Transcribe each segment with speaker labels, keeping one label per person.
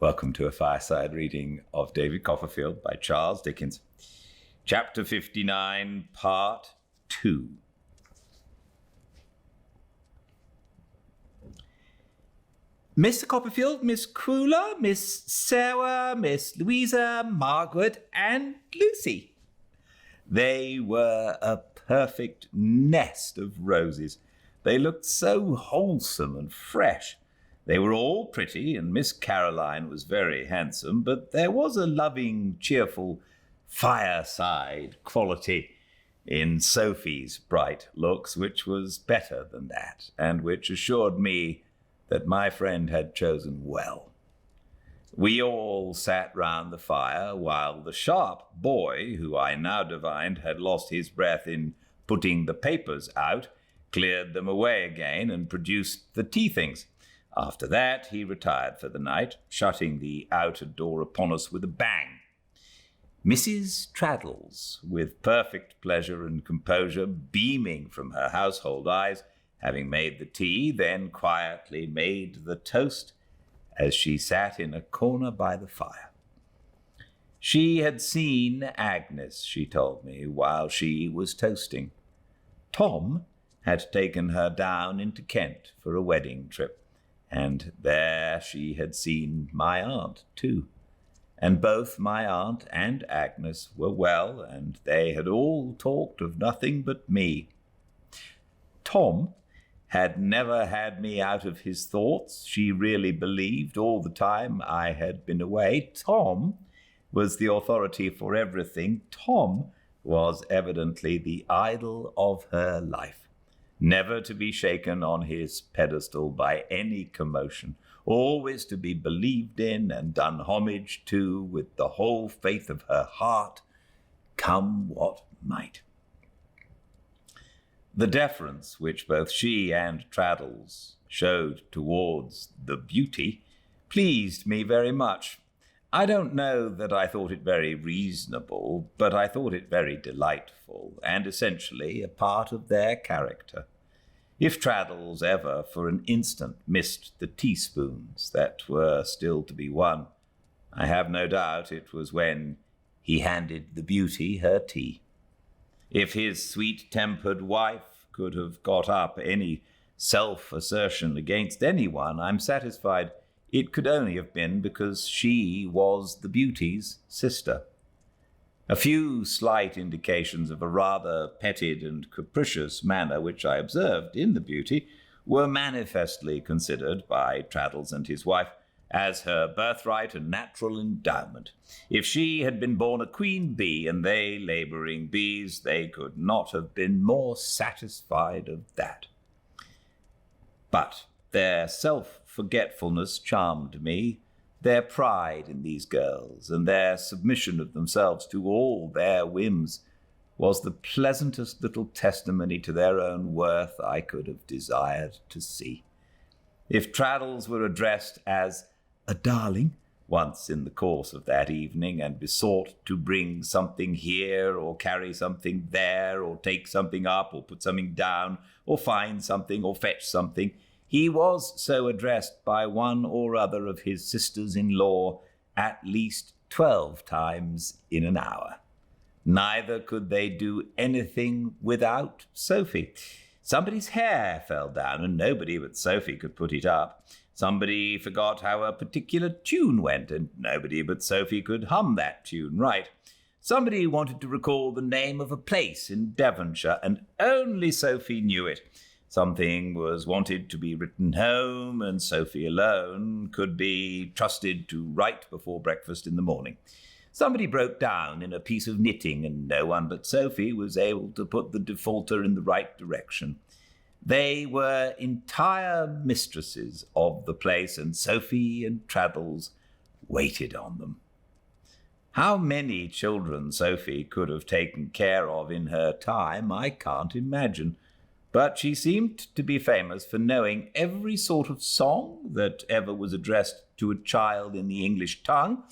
Speaker 1: Welcome to a fireside reading of David Copperfield by Charles Dickens. Chapter 59, Part 2. Mr. Copperfield, Miss Crewler, Miss Sarah, Miss Louisa, Margaret, and Lucy. They were a perfect nest of roses. They looked so wholesome and fresh. They were all pretty, and Miss Caroline was very handsome, but there was a loving, cheerful, fireside quality in Sophie's bright looks, which was better than that, and which assured me that my friend had chosen well. We all sat round the fire, while the sharp boy, who I now divined had lost his breath in putting the papers out, cleared them away again and produced the tea things. After that, he retired for the night, shutting the outer door upon us with a bang. Mrs. Traddles, with perfect pleasure and composure beaming from her household eyes, having made the tea, then quietly made the toast as she sat in a corner by the fire. She had seen Agnes, she told me, while she was toasting. Tom had taken her down into Kent for a wedding trip. And there she had seen my aunt, too. And both my aunt and Agnes were well, and they had all talked of nothing but me. Tom had never had me out of his thoughts. She really believed all the time I had been away. Tom was the authority for everything. Tom was evidently the idol of her life, never to be shaken on his pedestal by any commotion, always to be believed in and done homage to with the whole faith of her heart, come what might. The deference which both she and Traddles showed towards the beauty pleased me very much. I don't know that I thought it very reasonable, but I thought it very delightful, and essentially a part of their character. If Traddles ever for an instant missed the teaspoons that were still to be won, I have no doubt it was when he handed the beauty her tea. If his sweet-tempered wife could have got up any self-assertion against anyone, I'm satisfied it could only have been because she was the beauty's sister. A few slight indications of a rather petted and capricious manner which I observed in the beauty were manifestly considered by Traddles and his wife as her birthright and natural endowment. If she had been born a queen bee and they labouring bees, they could not have been more satisfied of that. But their self-forgetfulness charmed me. Their pride in these girls and their submission of themselves to all their whims was the pleasantest little testimony to their own worth I could have desired to see. If Traddles were addressed as a darling once in the course of that evening and besought to bring something here or carry something there or take something up or put something down or find something or fetch something, he was so addressed by one or other of his sisters-in-law at least 12 times in an hour. Neither could they do anything without Sophie. Somebody's hair fell down, and nobody but Sophie could put it up. Somebody forgot how a particular tune went, and nobody but Sophie could hum that tune right. Somebody wanted to recall the name of a place in Devonshire, and only Sophie knew it. Something was wanted to be written home, and Sophie alone could be trusted to write before breakfast in the morning. Somebody broke down in a piece of knitting, and no one but Sophie was able to put the defaulter in the right direction. They were entire mistresses of the place, and Sophie and Traddles waited on them. How many children Sophie could have taken care of in her time, I can't imagine. But she seemed to be famous for knowing every sort of song that ever was addressed to a child in the English tongue,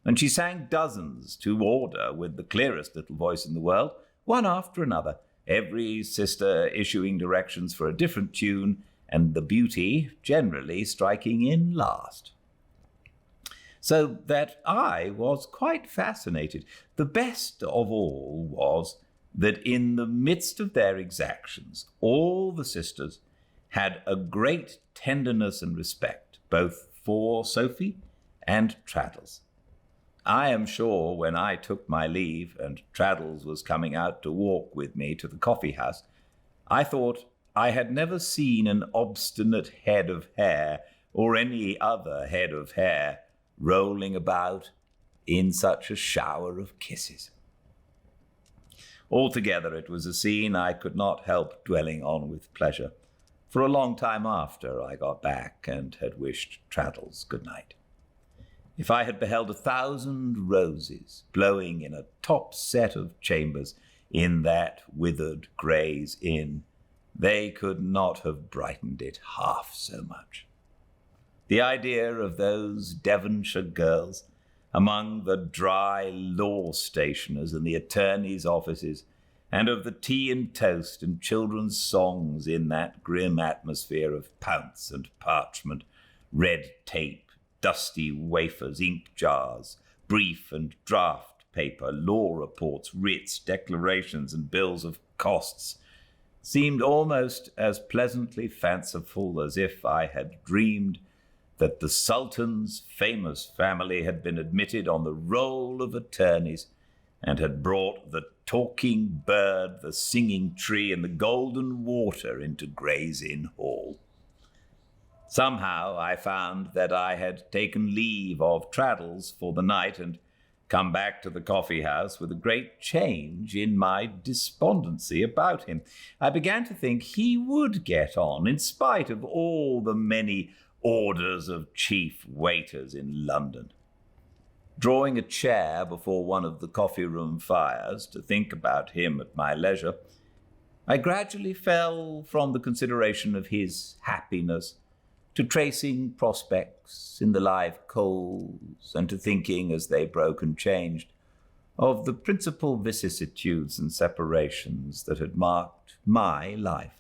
Speaker 1: and she sang dozens to order with the clearest little voice in the world, one after another, every sister issuing directions for a different tune, and the beauty generally striking in last. so that I was quite fascinated. The best of all was that in the midst of their exactions, all the sisters had a great tenderness and respect, both for Sophie and Traddles. I am sure when I took my leave and Traddles was coming out to walk with me to the coffee house, I thought I had never seen an obstinate head of hair or any other head of hair rolling about in such a shower of kisses. Altogether, it was a scene I could not help dwelling on with pleasure for a long time after I got back and had wished Traddles good night. If I had beheld 1,000 roses blowing in a top set of chambers in that withered Gray's Inn, they could not have brightened it half so much. The idea of those Devonshire girls among the dry law stationers and the attorneys' offices, and of the tea and toast and children's songs in that grim atmosphere of pounce and parchment, red tape, dusty wafers, ink jars, brief and draft paper, law reports, writs, declarations, and bills of costs, seemed almost as pleasantly fanciful as if I had dreamed that the Sultan's famous family had been admitted on the roll of attorneys and had brought the talking bird, the singing tree, and the golden water into Gray's Inn Hall. Somehow I found that I had taken leave of Traddles for the night and come back to the coffee house with a great change in my despondency about him. I began to think he would get on, in spite of all the many orders of chief waiters in London. Drawing a chair before one of the coffee-room fires to think about him at my leisure, I gradually fell from the consideration of his happiness to tracing prospects in the live coals, and to thinking, as they broke and changed, of the principal vicissitudes and separations that had marked my life.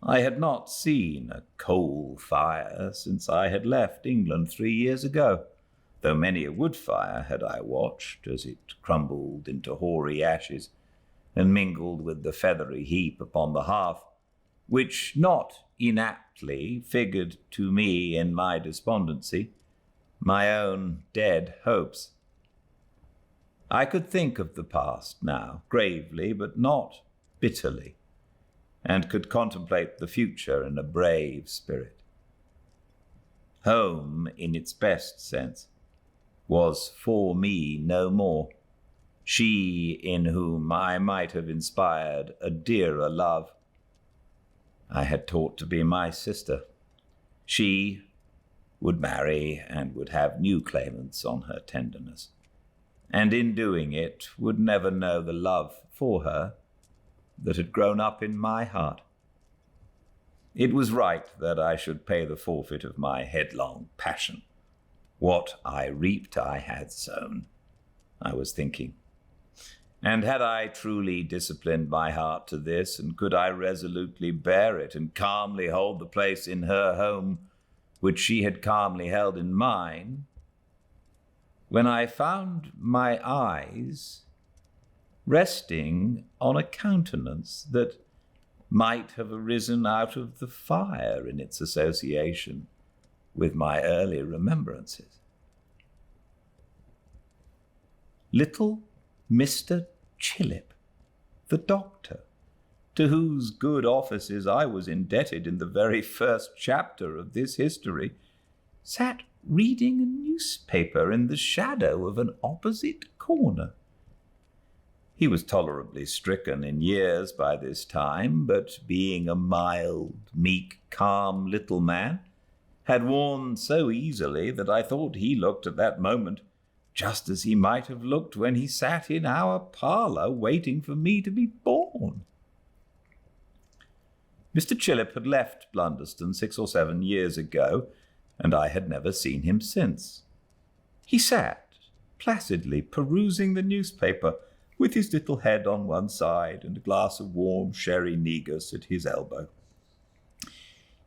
Speaker 1: I had not seen a coal fire since I had left England 3 years ago, though many a wood fire had I watched as it crumbled into hoary ashes and mingled with the feathery heap upon the hearth, which not inaptly figured to me in my despondency my own dead hopes. I could think of the past now, gravely but not bitterly, and could contemplate the future in a brave spirit. Home, in its best sense, was for me no more, she in whom I might have inspired a dearer love. I had taught to be my sister. She would marry and would have new claimants on her tenderness, and in doing it would never know the love for her that had grown up in my heart. It was right that I should pay the forfeit of my headlong passion. What I reaped I had sown, I was thinking. And had I truly disciplined my heart to this, and could I resolutely bear it and calmly hold the place in her home which she had calmly held in mine, when I found my eyes resting on a countenance that might have arisen out of the fire in its association with my early remembrances. Little Mr. Chillip, the doctor, to whose good offices I was indebted in the very first chapter of this history, sat reading a newspaper in the shadow of an opposite corner. He was tolerably stricken in years by this time, but being a mild, meek, calm little man, had worn so easily that I thought he looked at that moment just as he might have looked when he sat in our parlour waiting for me to be born. Mr. Chillip had left Blunderston 6 or 7 years ago, and I had never seen him since. He sat placidly perusing the newspaper, with his little head on one side and a glass of warm sherry negus at his elbow.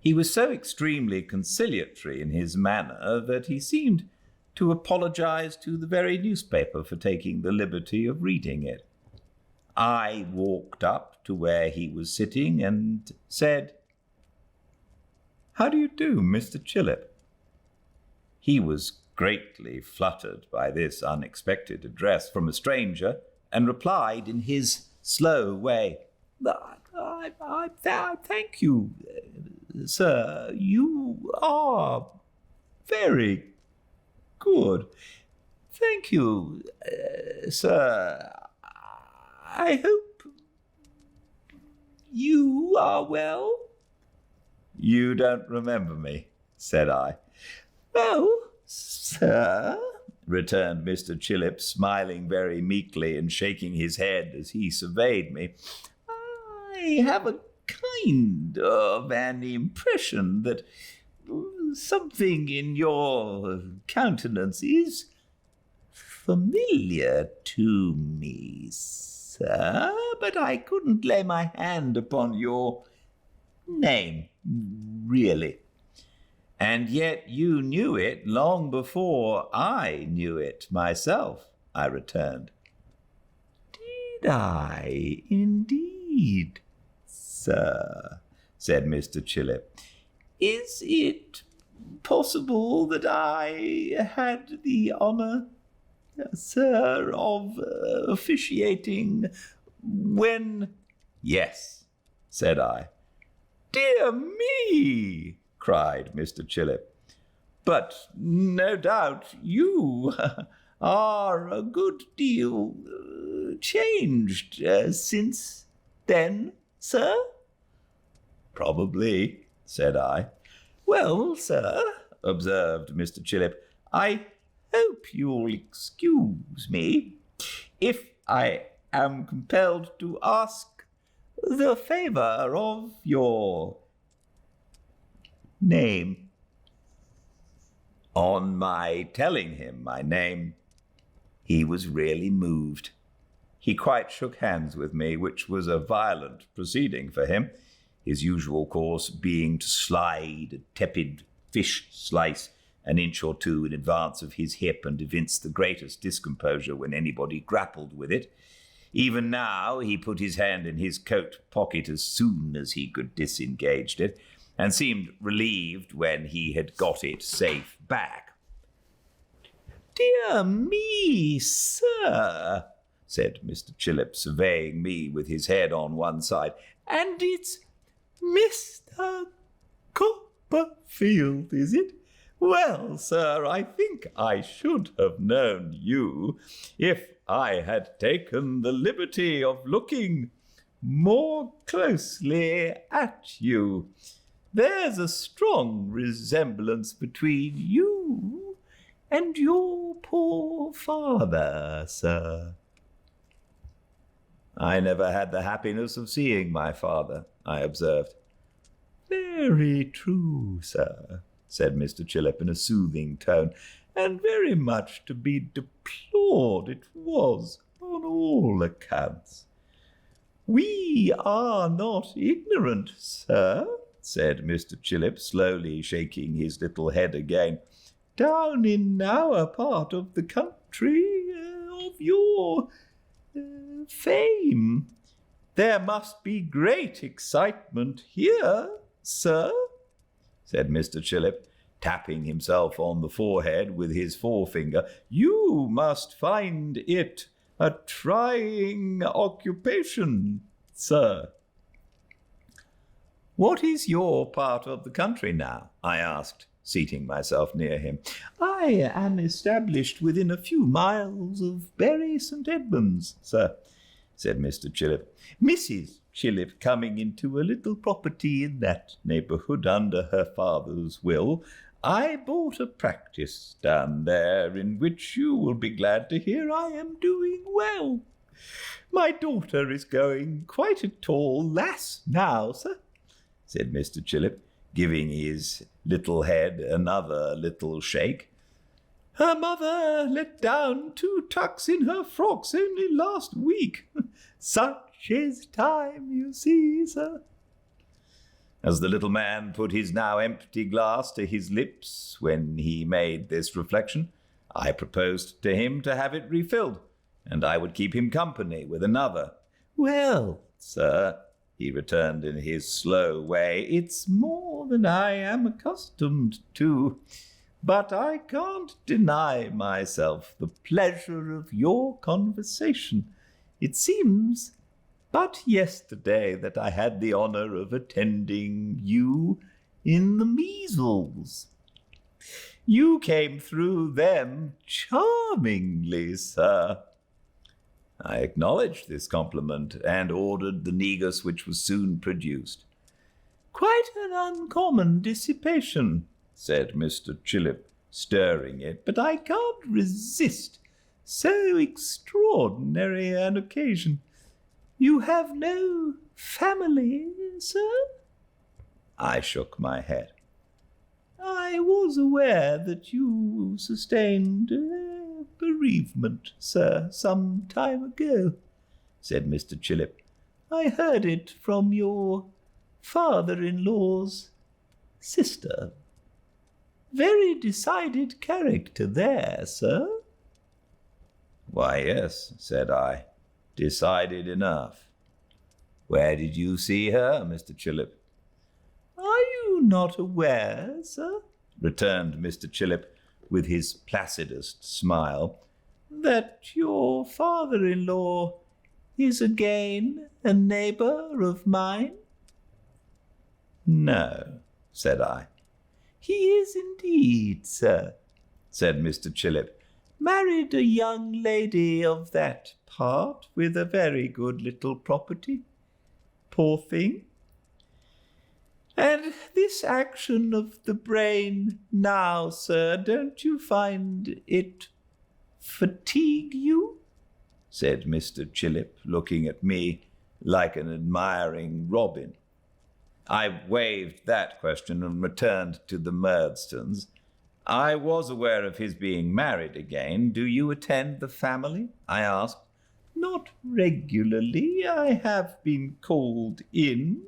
Speaker 1: He was so extremely conciliatory in his manner that he seemed to apologize to the very newspaper for taking the liberty of reading it. I walked up to where he was sitting and said, "How do you do, Mr. Chillip?" He was greatly fluttered by this unexpected address from a stranger, and replied in his slow way, I thank you, sir. You are very good. Thank you, sir. I hope you are well." "You don't remember me," said I. "Oh, sir," returned Mr. Chillip, smiling very meekly and shaking his head as he surveyed me, "I have a kind of an impression that something in your countenance is familiar to me, sir, but I couldn't lay my hand upon your name, really." "And yet you knew it long before I knew it myself," I returned. "Did I indeed, sir?" said Mr. Chillip. "Is it possible that I had the honour, sir, of officiating when—" "Yes," said I. "Dear me!" cried Mr. Chillip. "But no doubt you are a good deal changed since then, sir?" "Probably," said I. "Well, sir," observed Mr. Chillip, "I hope you'll excuse me if I am compelled to ask the favour of your name." On my telling him my name, he was really moved. He quite shook hands with me, which was a violent proceeding for him, his usual course being to slide a tepid fish slice an inch or two in advance of his hip and evince the greatest discomposure when anybody grappled with it. Even now he put his hand in his coat pocket as soon as he could disengage it, and seemed relieved when he had got it safe back. "Dear me, sir," said Mr. Chillip, surveying me with his head on one side, "and it's Mr. Copperfield, is it? Well, sir, I think I should have known you if I had taken the liberty of looking more closely at you. There's a strong resemblance between you and your poor father, sir." "I never had the happiness of seeing my father," I observed. "Very true, sir," said Mr. Chillip in a soothing tone, "and very much to be deplored it was on all accounts." "We are not ignorant, sir," said Mr. Chillip, slowly shaking his little head again, "down in our part of the country of your fame. There must be great excitement here, sir," said Mr. Chillip, tapping himself on the forehead with his forefinger. "You must find it a trying occupation, sir." "What is your part of the country now?" I asked, seating myself near him. "I am established within a few miles of Bury St. Edmunds, sir," said Mr. Chillip. "Mrs. Chillip coming into a little property in that neighbourhood under her father's will, I bought a practice down there in which you will be glad to hear I am doing well. My daughter is going quite a tall lass now, sir," said Mr. Chillip, giving his little head another little shake. "Her mother let down 2 tucks in her frocks only last week. Such is time, you see, sir." As the little man put his now empty glass to his lips when he made this reflection, I proposed to him to have it refilled, and I would keep him company with another. Well, sir, he returned in his slow way, it's more than I am accustomed to, but I can't deny myself the pleasure of your conversation. It seems but yesterday that I had the honor of attending you in the measles. You came through them charmingly, sir. I acknowledged this compliment and ordered the negus, which was soon produced. Quite an uncommon dissipation, said Mr. Chillip, stirring it, but I can't resist so extraordinary an occasion. You have no family, sir? I shook my head. I was aware that you sustained a bereavement, sir, some time ago, said Mr. Chillip. I heard it from your father-in-law's sister. Very decided character there, sir. Why, yes, said I, decided enough. Where did you see her, Mr. Chillip? Are you not aware, sir, returned Mr. Chillip with his placidest smile, that your father-in-law is again a neighbour of mine? No, said I. He is indeed, sir, said Mr. Chillip. Married a young lady of that part with a very good little property. Poor thing. And this action of the brain now, sir, don't you find it fatigue you? Said Mr. Chillip, looking at me like an admiring robin. I waived that question and returned to the Murdstones. I was aware of his being married again. Do you attend the family? I asked. Not regularly. I have been called in,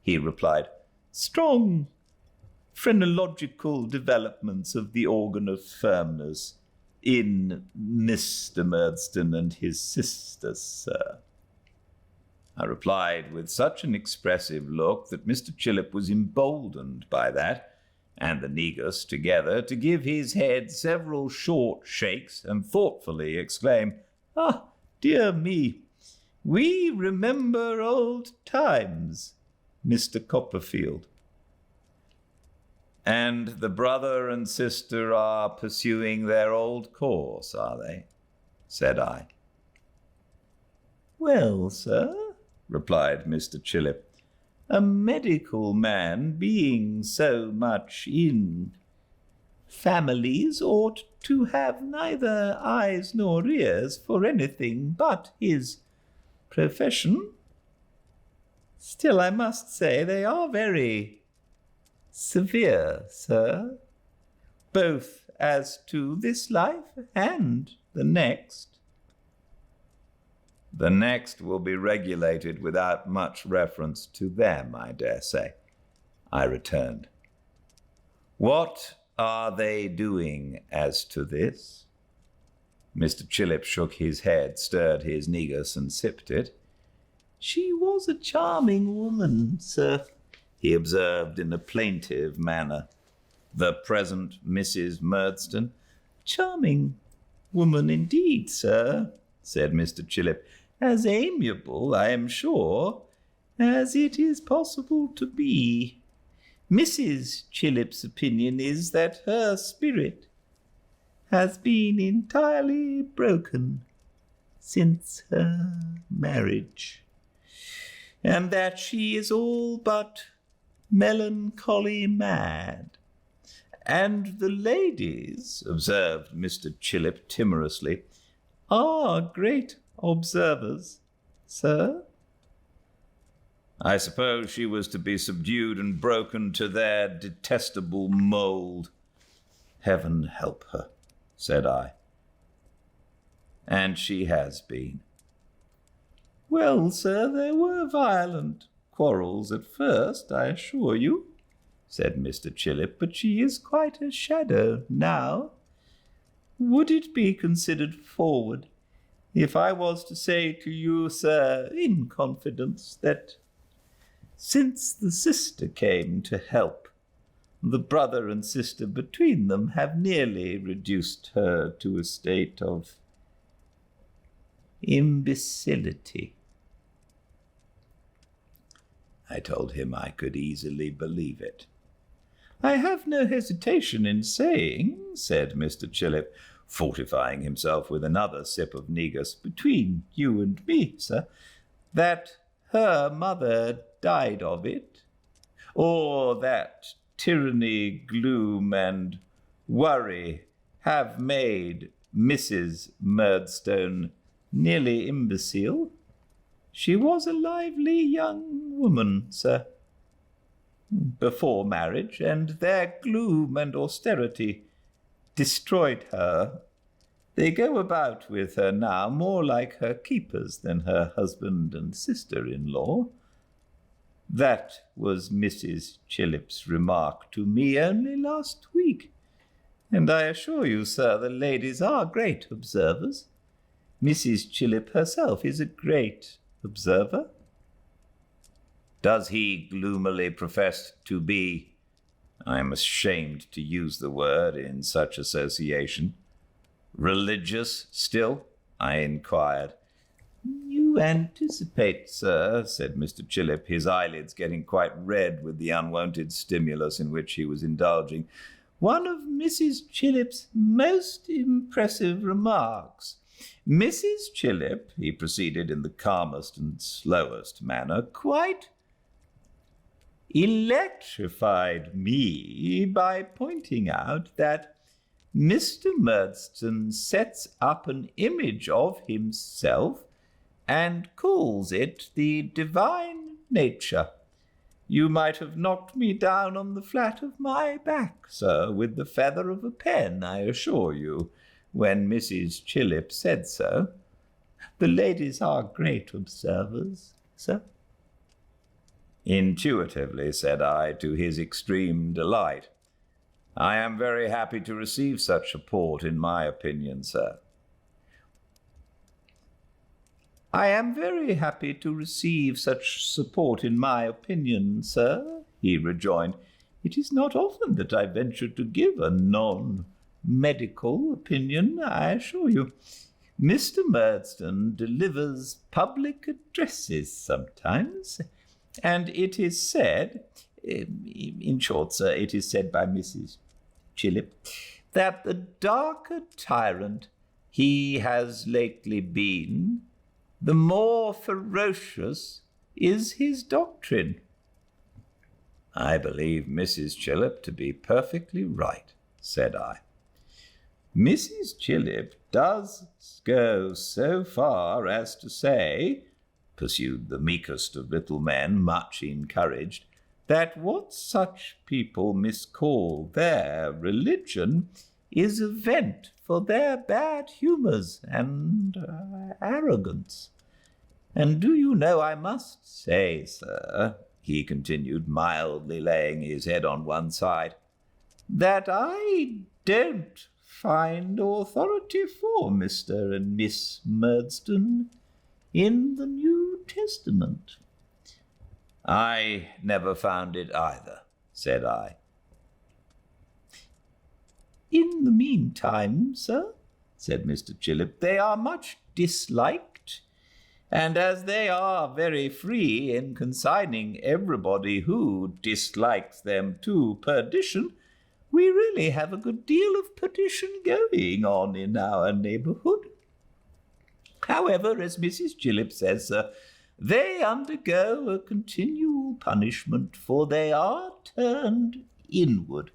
Speaker 1: he replied. Strong phrenological developments of the organ of firmness in Mr. Murdstone and his sister, sir. I replied with such an expressive look that Mr. Chillip was emboldened by that, and the negus together, to give his head several short shakes and thoughtfully exclaim, Ah, dear me, we remember old times, Mr. Copperfield. And the brother and sister are pursuing their old course, are they? Said I. Well, sir, replied Mr. Chillip, a medical man being so much in families ought to have neither eyes nor ears for anything but his profession. Still, I must say they are very severe, sir, both as to this life and the next. The next will be regulated without much reference to them, I dare say, I returned. What are they doing as to this? Mr. Chillip shook his head, stirred his negus, and sipped it. She was a charming woman, sir, he observed in a plaintive manner. The present Mrs. Murdstone? Charming woman indeed, sir, said Mr. Chillip. As amiable, I am sure, as it is possible to be. Mrs. Chillip's opinion is that her spirit has been entirely broken since her marriage, and that she is all but melancholy mad. And the ladies, observed Mr. Chillip timorously, are great observers, sir. I suppose she was to be subdued and broken to their detestable mould. Heaven help her, said I. And she has been. Well, sir, there were violent quarrels at first, I assure you, said Mr. Chillip, but she is quite a shadow now. Would it be considered forward if I was to say to you, sir, in confidence, that since the sister came to help, the brother and sister between them have nearly reduced her to a state of imbecility? I told him I could easily believe it. I have no hesitation in saying, said Mr. Chillip, fortifying himself with another sip of negus, between you and me, sir, that her mother died of it, or that tyranny, gloom, and worry have made Mrs. Murdstone nearly imbecile. She was a lively young woman, sir, before marriage, and their gloom and austerity destroyed her. They go about with her now more like her keepers than her husband and sister-in-law. That was Mrs. Chillip's remark to me only last week, and I assure you, sir, the ladies are great observers. Mrs. Chillip herself is a great observer. Does he gloomily profess to be, I am ashamed to use the word in such association, religious still? I inquired. You anticipate, sir, said Mr. Chillip, his eyelids getting quite red with the unwonted stimulus in which he was indulging, one of Mrs. Chillip's most impressive remarks. Mrs. Chillip, he proceeded in the calmest and slowest manner, quite electrified me by pointing out that Mr. Murdstone sets up an image of himself and calls it the divine nature. You might have knocked me down on the flat of my back, sir, with the feather of a pen, I assure you, when Mrs. Chillip said so. The ladies are great observers, sir. Intuitively, said I, to his extreme delight. I am very happy to receive such support in my opinion, sir. I am very happy to receive such support in my opinion, sir, he rejoined. It is not often that I venture to give a non-medical opinion, I assure you. Mr. Murdstone delivers public addresses sometimes, and it is said, in short, sir, it is said by Mrs. Chillip, that the darker tyrant he has lately been, the more ferocious is his doctrine. I believe Mrs. Chillip to be perfectly right, said I. Mrs. Chillip does go so far as to say, pursued the meekest of little men, much encouraged, that what such people miscall their religion is a vent for their bad humours and arrogance. And do you know, I must say, sir, he continued, mildly laying his head on one side, that I don't find authority for Mr. and Miss Murdstone in the New Testament. I never found it either, said I. In the meantime, sir, said Mr. Chillip, they are much disliked, and as they are very free in consigning everybody who dislikes them to perdition, we really have a good deal of perdition going on in our neighbourhood. However, as Mrs. Chillip says, sir, they undergo a continual punishment, for they are turned inward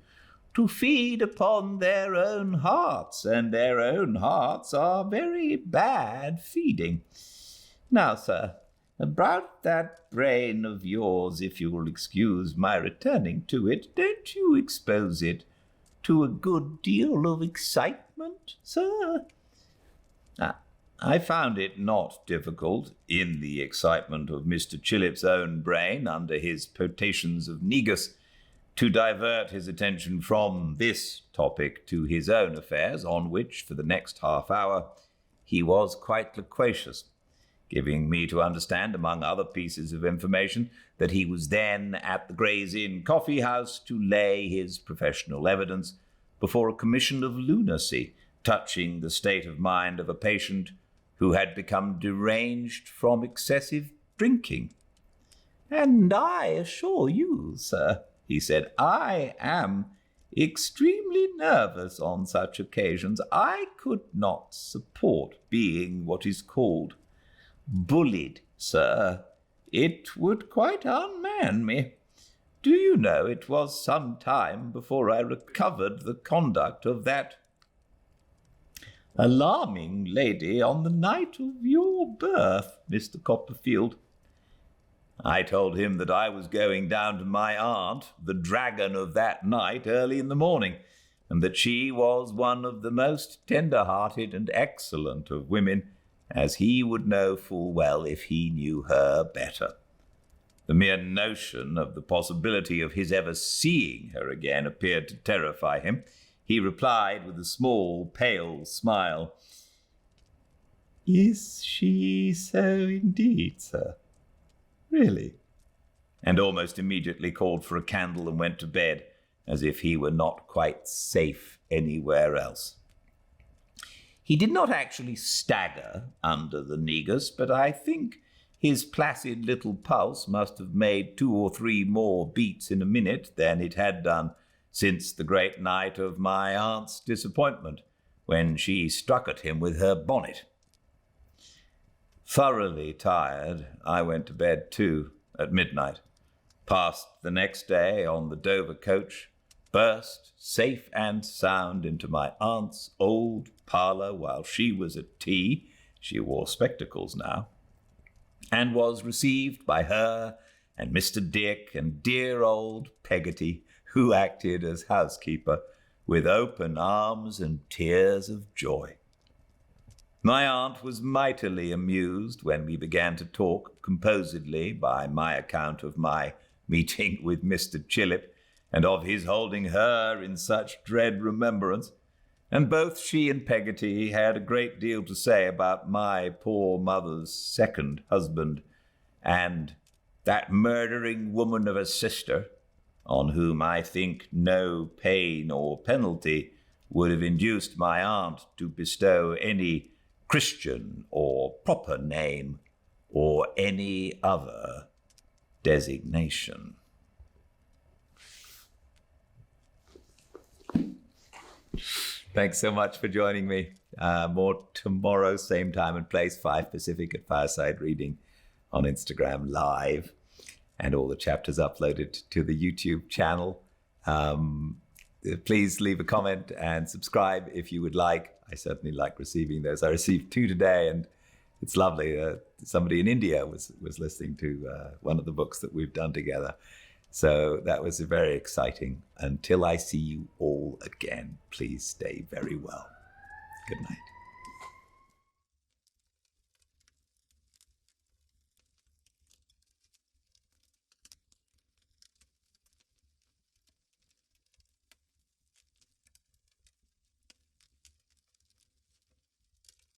Speaker 1: to feed upon their own hearts, and their own hearts are very bad feeding. Now, sir, about that brain of yours, if you will excuse my returning to it, don't you expose it to a good deal of excitement, sir? I found it not difficult, in the excitement of Mr. Chillip's own brain, under his potations of negus, to divert his attention from this topic to his own affairs, on which, for the next half hour, he was quite loquacious, giving me to understand, among other pieces of information, that he was then at the Gray's Inn coffee house to lay his professional evidence before a commission of lunacy touching the state of mind of a patient who had become deranged from excessive drinking. "And I assure you, sir," he said, "I am extremely nervous on such occasions. I could not support being what is called bullied, sir. It would quite unman me. Do you know, it was some time before I recovered the conduct of that alarming lady on the night of your birth, Mr. Copperfield." I told him that I was going down to my aunt, the dragon of that night, early in the morning, and that she was one of the most tender-hearted and excellent of women, as he would know full well if he knew her better. The mere notion of the possibility of his ever seeing her again appeared to terrify him. He replied with a small, pale smile, "Is she so indeed, sir? Really?" And almost immediately called for a candle and went to bed, as if he were not quite safe anywhere else. He did not actually stagger under the negus, but I think his placid little pulse must have made 2 or 3 more beats in a minute than it had done since the great night of my aunt's disappointment, when she struck at him with her bonnet. Thoroughly tired, I went to bed too at midnight, passed the next day on the Dover coach, burst safe and sound into my aunt's old parlour while she was at tea — she wore spectacles now — and was received by her and Mr. Dick and dear old Peggotty, who acted as housekeeper, with open arms and tears of joy. My aunt was mightily amused when we began to talk composedly by my account of my meeting with Mr. Chillip, and of his holding her in such dread remembrance, and both she and Peggotty had a great deal to say about my poor mother's second husband, and that murdering woman of a sister, on whom I think no pain or penalty would have induced my aunt to bestow any Christian or proper name or any other designation. Thanks so much for joining me. More tomorrow, same time and place, 5 Pacific at Fireside Reading on Instagram Live, and all the chapters uploaded to the YouTube channel. Please leave a comment and subscribe if you would like. I certainly like receiving those. I received 2 today, and it's lovely. Somebody in India was listening to one of the books that we've done together. So that was very exciting. Until I see you all again, please stay very well. Good night.